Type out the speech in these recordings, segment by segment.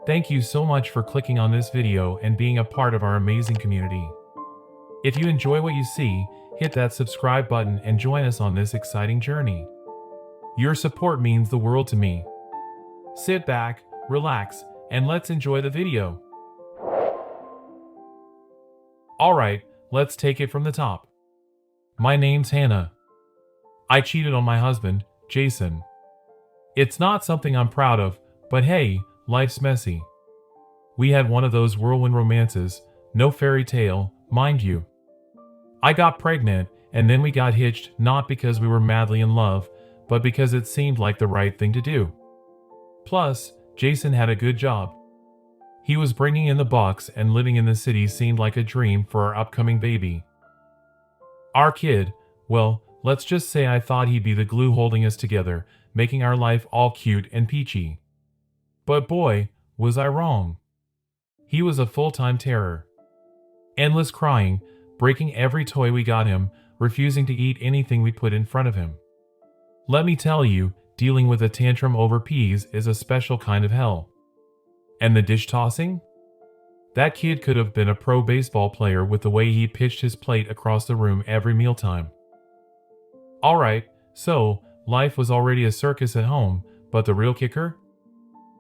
Thank you so much for clicking on this video and being a part of our amazing community. If you enjoy what you see, hit that subscribe button and join us on this exciting journey. Your support means the world to me. Sit back, relax, and let's enjoy the video. Alright, let's take it from the top. My name's Hannah. I cheated on my husband, Jason. It's not something I'm proud of, but hey, life's messy. We had one of those whirlwind romances, no fairy tale, mind you. I got pregnant, and then we got hitched not because we were madly in love, but because it seemed like the right thing to do. Plus, Jason had a good job. He was bringing in the bucks, and living in the city seemed like a dream for our upcoming baby. Our kid, well, let's just say I thought he'd be the glue holding us together, making our life all cute and peachy. But boy, was I wrong. He was a full-time terror. Endless crying, breaking every toy we got him, refusing to eat anything we put in front of him. Let me tell you, dealing with a tantrum over peas is a special kind of hell. And the dish tossing? That kid could have been a pro baseball player with the way he pitched his plate across the room every mealtime. Alright, so, life was already a circus at home, but the real kicker?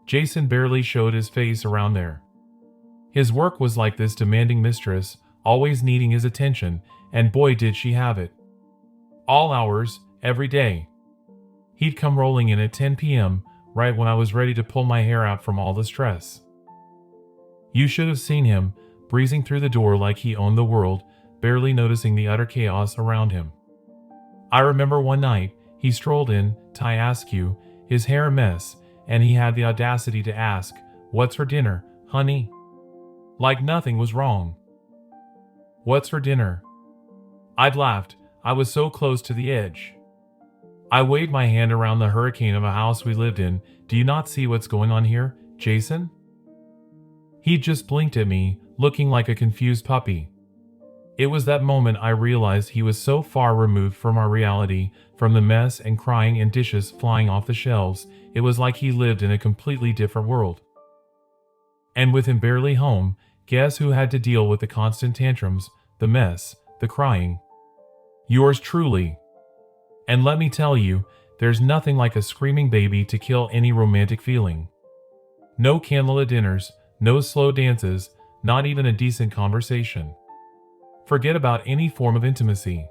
Jason barely showed his face around there. His work was like this demanding mistress, always needing his attention, and boy did she have it. All hours, every day. He'd come rolling in at 10 p.m., right when I was ready to pull my hair out from all the stress. You should have seen him, breezing through the door like he owned the world, barely noticing the utter chaos around him. I remember one night, he strolled in, tie askew, his hair a mess, and he had the audacity to ask, "What's for dinner, honey?" Like nothing was wrong. What's for dinner? I'd laughed. I was so close to the edge. I waved my hand around the hurricane of a house we lived in. Do you not see what's going on here, Jason? He just blinked at me, looking like a confused puppy. It was that moment I realized he was so far removed from our reality, from the mess and crying and dishes flying off the shelves. It was like he lived in a completely different world. And with him barely home, guess who had to deal with the constant tantrums, the mess, the crying? Yours truly. And let me tell you, there's nothing like a screaming baby to kill any romantic feeling. No candlelit dinners, no slow dances, not even a decent conversation. Forget about any form of intimacy.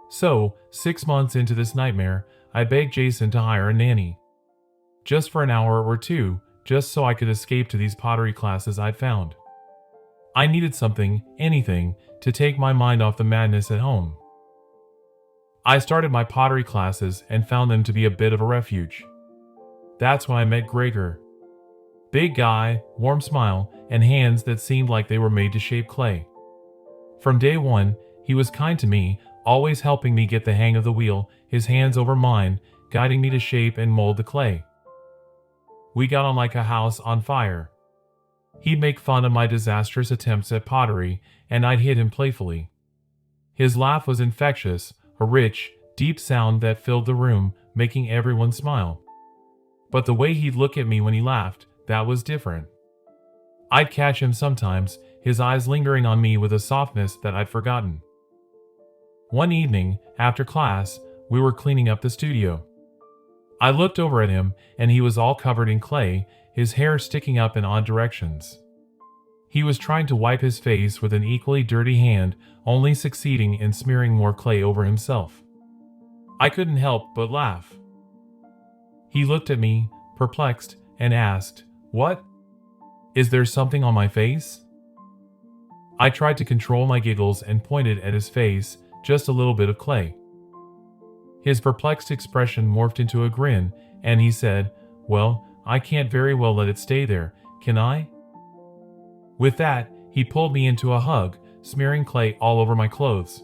So, 6 months into this nightmare, I begged Jason to hire a nanny. Just for an hour or two, just so I could escape to these pottery classes I'd found. I needed something, anything, to take my mind off the madness at home. I started my pottery classes and found them to be a bit of a refuge. That's when I met Gregor. Big guy, warm smile, and hands that seemed like they were made to shape clay. From day one, he was kind to me, always helping me get the hang of the wheel, his hands over mine, guiding me to shape and mold the clay. We got on like a house on fire. He'd make fun of my disastrous attempts at pottery, and I'd hit him playfully. His laugh was infectious, a rich, deep sound that filled the room, making everyone smile. But the way he'd look at me when he laughed, that was different. I'd catch him sometimes, his eyes lingering on me with a softness that I'd forgotten. One evening, after class, we were cleaning up the studio. I looked over at him, and he was all covered in clay, his hair sticking up in odd directions. He was trying to wipe his face with an equally dirty hand, only succeeding in smearing more clay over himself. I couldn't help but laugh. He looked at me, perplexed, and asked, "What? Is there something on my face?" I tried to control my giggles and pointed at his face, just a little bit of clay. His perplexed expression morphed into a grin, and he said, "Well, I can't very well let it stay there, can I?" With that, he pulled me into a hug, smearing clay all over my clothes.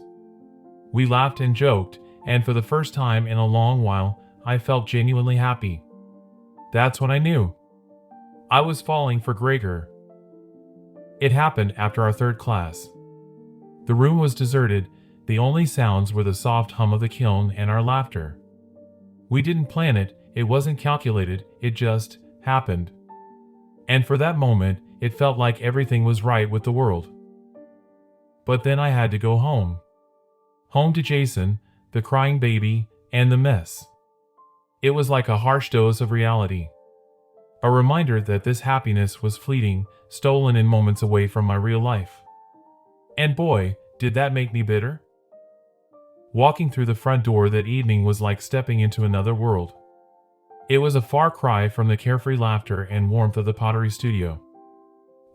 We laughed and joked, and for the first time in a long while, I felt genuinely happy. That's when I knew. I was falling for Gregor. It happened after our third class. The room was deserted. The only sounds were the soft hum of the kiln and our laughter. We didn't plan it, it wasn't calculated, it just happened. And for that moment, it felt like everything was right with the world. But then I had to go home. Home to Jason, the crying baby, and the mess. It was like a harsh dose of reality. A reminder that this happiness was fleeting, stolen in moments away from my real life. And boy, did that make me bitter. Walking through the front door that evening was like stepping into another world. It was a far cry from the carefree laughter and warmth of the pottery studio.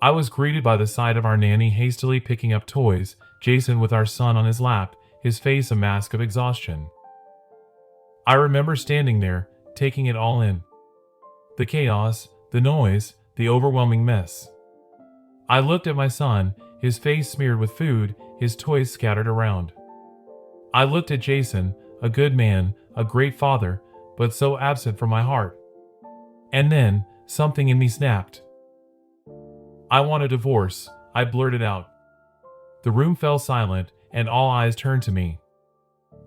I was greeted by the sight of our nanny hastily picking up toys, Jason with our son on his lap, his face a mask of exhaustion. I remember standing there, taking it all in. The chaos, the noise, the overwhelming mess. I looked at my son, his face smeared with food, his toys scattered around. I looked at Jason, a good man, a great father, but so absent from my heart. And then, something in me snapped. I want a divorce, I blurted out. The room fell silent, and all eyes turned to me.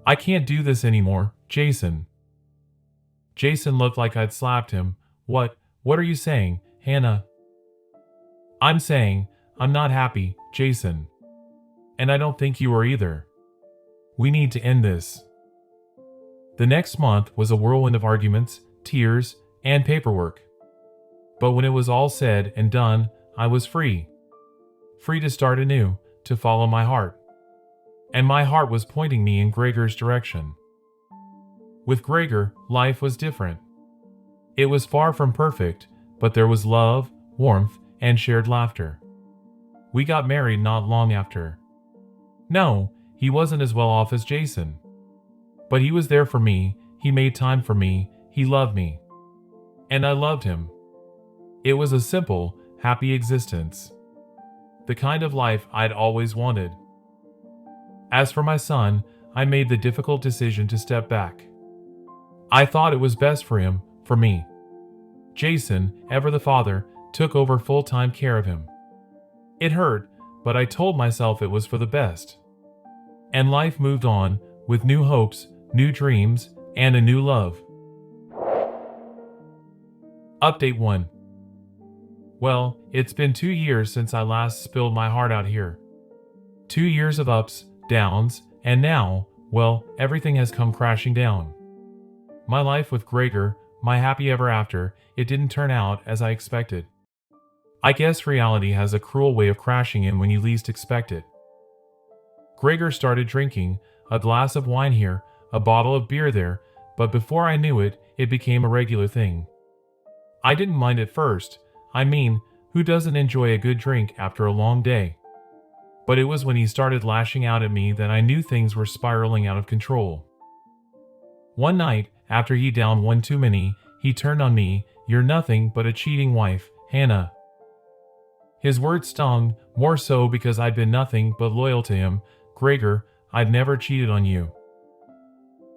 I can't do this anymore, Jason. Jason looked like I'd slapped him. What are you saying, Hannah? I'm saying, I'm not happy, Jason. And I don't think you are either. We need to end this. The next month was a whirlwind of arguments, tears, and paperwork. But when it was all said and done, I was free. Free to start anew, to follow my heart. And my heart was pointing me in Gregor's direction. With Gregor, life was different. It was far from perfect, but there was love, warmth, and shared laughter. We got married not long after. No, he wasn't as well off as Jason. But he was there for me, he made time for me, he loved me. And I loved him. It was a simple, happy existence. The kind of life I'd always wanted. As for my son, I made the difficult decision to step back. I thought it was best for him, for me. Jason, ever the father, took over full-time care of him. It hurt, but I told myself it was for the best. And life moved on, with new hopes, new dreams, and a new love. Update 1. Well, it's been 2 years since I last spilled my heart out here. 2 years of ups, downs, and now, well, everything has come crashing down. My life with Gregor, my happy ever after, it didn't turn out as I expected. I guess reality has a cruel way of crashing in when you least expect it. Gregor started drinking, a glass of wine here, a bottle of beer there, but before I knew it, it became a regular thing. I didn't mind at first. I mean, who doesn't enjoy a good drink after a long day? But it was when he started lashing out at me that I knew things were spiraling out of control. One night, after he downed one too many, he turned on me, "You're nothing but a cheating wife, Hannah." His words stung, more so because I'd been nothing but loyal to him. "Gregor, I'd never cheated on you."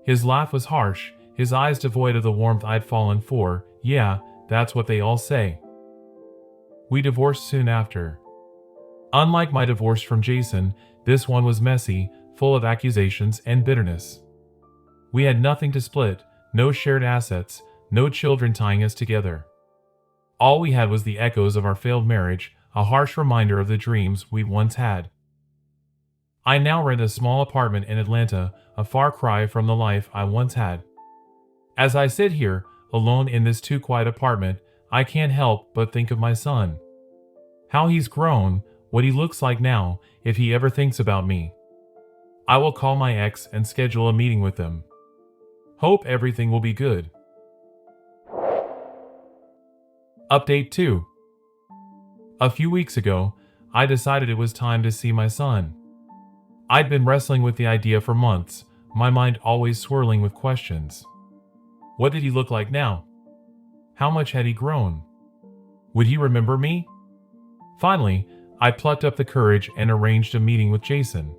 His laugh was harsh, his eyes devoid of the warmth I'd fallen for. "Yeah, that's what they all say." We divorced soon after. Unlike my divorce from Jason, this one was messy, full of accusations and bitterness. We had nothing to split, no shared assets, no children tying us together. All we had was the echoes of our failed marriage, a harsh reminder of the dreams we once had. I now rent a small apartment in Atlanta, a far cry from the life I once had. As I sit here, alone in this too quiet apartment, I can't help but think of my son. How he's grown, what he looks like now, if he ever thinks about me. I will call my ex and schedule a meeting with them. Hope everything will be good. Update 2. A few weeks ago, I decided it was time to see my son. I'd been wrestling with the idea for months, my mind always swirling with questions. What did he look like now? How much had he grown? Would he remember me? Finally, I plucked up the courage and arranged a meeting with Jason.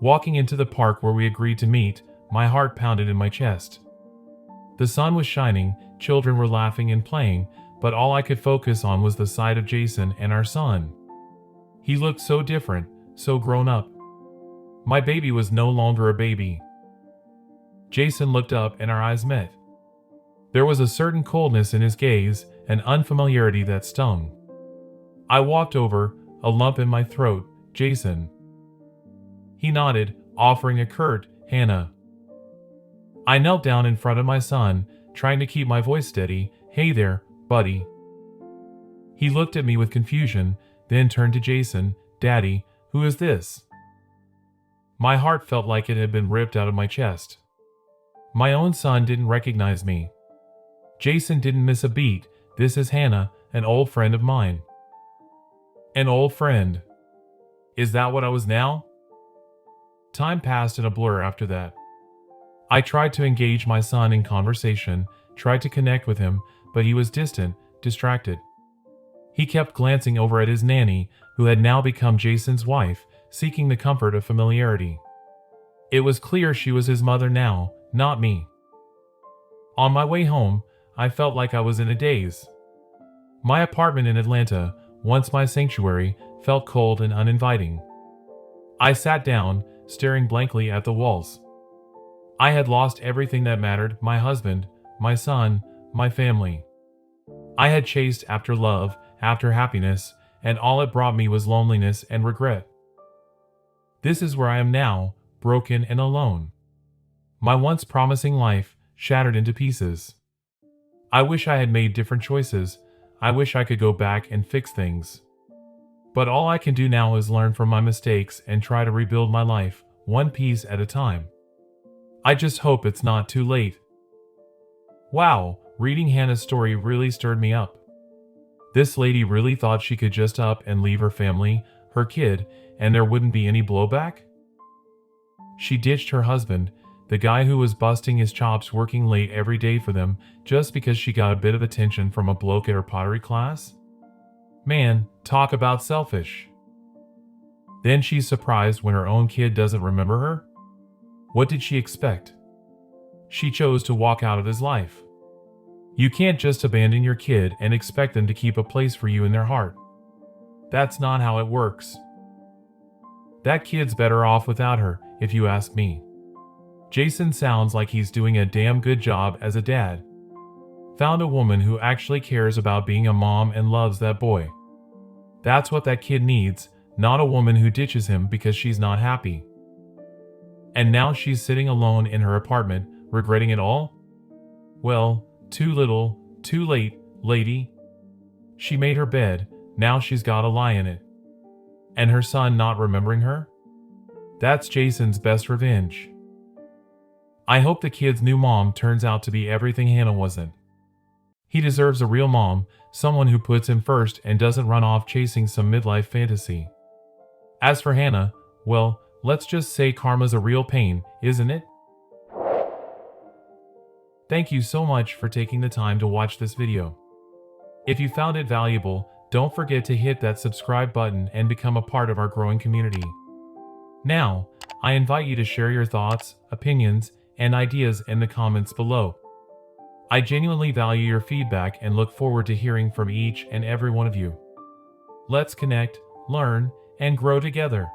Walking into the park where we agreed to meet, my heart pounded in my chest. The sun was shining, children were laughing and playing, but all I could focus on was the sight of Jason and our son. He looked so different, so grown up. My baby was no longer a baby. Jason looked up and our eyes met. There was a certain coldness in his gaze, an unfamiliarity that stung. I walked over, a lump in my throat. Jason. He nodded, offering a curt, Hannah. I knelt down in front of my son, trying to keep my voice steady. Hey there, buddy. He looked at me with confusion, then turned to Jason. Daddy, who is this? My heart felt like it had been ripped out of my chest. My own son didn't recognize me. Jason didn't miss a beat. This is Hannah, an old friend of mine. An old friend. Is that what I was now? Time passed in a blur after that. I tried to engage my son in conversation, tried to connect with him, but he was distant, distracted. He kept glancing over at his nanny, who had now become Jason's wife, seeking the comfort of familiarity. It was clear she was his mother now, not me. On my way home, I felt like I was in a daze. My apartment in Atlanta, once my sanctuary, felt cold and uninviting. I sat down, staring blankly at the walls. I had lost everything that mattered: my husband, my son, my family. I had chased after love, after happiness, and all it brought me was loneliness and regret. This is where I am now, broken and alone. My once promising life shattered into pieces. I wish I had made different choices. I wish I could go back and fix things. But all I can do now is learn from my mistakes and try to rebuild my life, one piece at a time. I just hope it's not too late. Wow, reading Hannah's story really stirred me up. This lady really thought she could just up and leave her family, her kid, and there wouldn't be any blowback? She ditched her husband, the guy who was busting his chops working late every day for them, just because she got a bit of attention from a bloke at her pottery class? Man, talk about selfish. Then she's surprised when her own kid doesn't remember her? What did she expect? She chose to walk out of his life. You can't just abandon your kid and expect them to keep a place for you in their heart. That's not how it works. That kid's better off without her, if you ask me. Jason sounds like he's doing a damn good job as a dad. Found a woman who actually cares about being a mom and loves that boy. That's what that kid needs, not a woman who ditches him because she's not happy. And now she's sitting alone in her apartment, regretting it all? Well, too little, too late, lady. She made her bed, now she's gotta lie in it. And her son not remembering her? That's Jason's best revenge. I hope the kid's new mom turns out to be everything Hannah wasn't. He deserves a real mom, someone who puts him first and doesn't run off chasing some midlife fantasy. As for Hannah, well, let's just say karma's a real pain, isn't it? Thank you so much for taking the time to watch this video. If you found it valuable, don't forget to hit that subscribe button and become a part of our growing community. Now, I invite you to share your thoughts, opinions, and ideas in the comments below. I genuinely value your feedback and look forward to hearing from each and every one of you. Let's connect, learn, and grow together.